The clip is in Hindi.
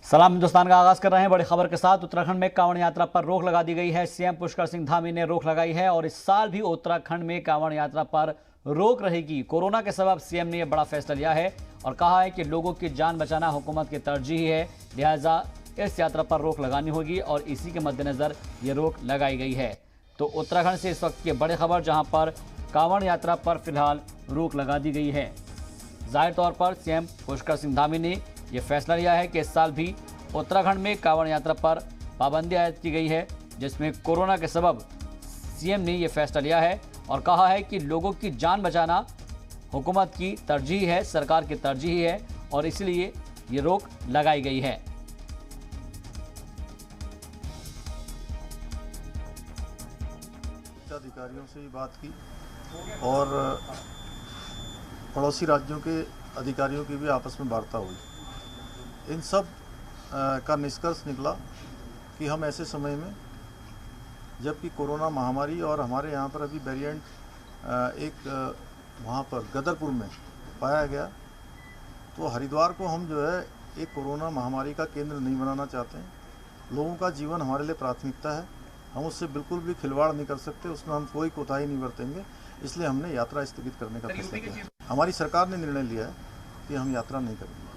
सलाम हिंदुस्तान का आगाज कर रहे हैं बड़ी खबर के साथ। उत्तराखंड में कांवड़ यात्रा पर रोक लगा दी गई है। सीएम पुष्कर सिंह धामी ने रोक लगाई है और इस साल भी उत्तराखंड में कांवड़ यात्रा पर रोक रहेगी। कोरोना के सबब सीएम ने यह बड़ा फैसला लिया है और कहा है कि लोगों की जान बचाना हुकूमत की तरजीह है, लिहाजा इस यात्रा पर रोक लगानी होगी और इसी के मद्देनजर ये रोक लगाई गई है। तो उत्तराखंड से इस वक्त की बड़ी खबर, जहां पर कांवड़ यात्रा पर फिलहाल रोक लगा दी गई है। जाहिर तौर पर सीएम पुष्कर सिंह धामी ने यह फैसला लिया है कि इस साल भी उत्तराखंड में कांवड़ यात्रा पर पाबंदी आयद की गई है, जिसमें कोरोना के सबब सीएम ने यह फैसला लिया है और कहा है कि लोगों की जान बचाना हुकूमत की तरजीह है, सरकार की तरजीह है और इसलिए ये रोक लगाई गई है। अधिकारियों से भी बात की और पड़ोसी राज्यों के अधिकारियों की भी आपस में वार्ता हुई। इन सब का निष्कर्ष निकला कि हम ऐसे समय में, जबकि कोरोना महामारी और हमारे यहाँ पर अभी वेरिएंट एक वहाँ पर गदरपुर में पाया गया, तो हरिद्वार को हम जो है एक कोरोना महामारी का केंद्र नहीं बनाना चाहते हैं। लोगों का जीवन हमारे लिए प्राथमिकता है, हम उससे बिल्कुल भी खिलवाड़ नहीं कर सकते, उसमें हम कोई कोताही नहीं बरतेंगे। इसलिए हमने यात्रा स्थगित करने का फैसला किया। हमारी सरकार ने निर्णय लिया है कि हम यात्रा नहीं करेंगे।